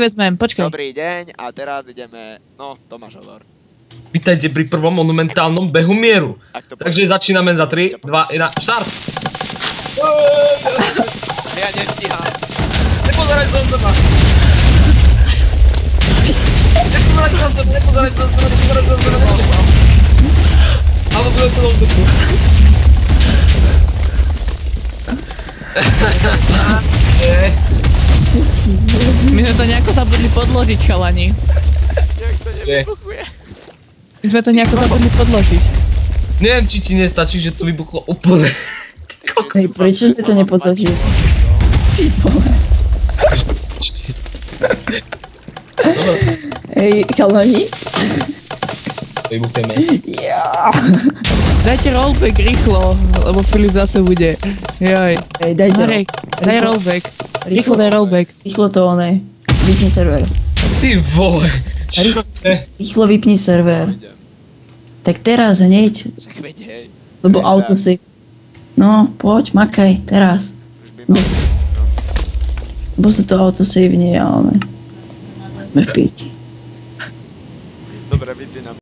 vezmem, počkaj. Dobrý deň a teraz ideme, no, Tomáš hovor. Vítajte pri prvom monumentálnom behu mieru. Takže začíname za 3, 2, 1, štart! Ja nestíham. Nepozeraj sa na seba! Nepozeraj sa na seba! Ale bude to do vzduchu. My sme to nejako zabudli podložiť, chalani. Jak to nevybuchuje. My sme to nejako zabudli podložiť. Neviem, či ti nestačí, že to vybuchlo úplne. Hej, prečo si to nepodložil? Ty vole. Hej, chalani. Vybuchneme. Dajte rollback rýchlo, lebo Filip zase bude. Joj. Hej, dajte. Marek, daj rollback. Rýchlo daj rollback. Rýchlo to oné. Vypni server. Ty vole. Čo je? Rýchlo vypni server. Tak teraz hneď. Však veď hej. Lebo auto si... No, poď, makaj, teraz. Už by mal... Lebo sa to auto save nie, ale... Sme v piči. Dobre, vypínam.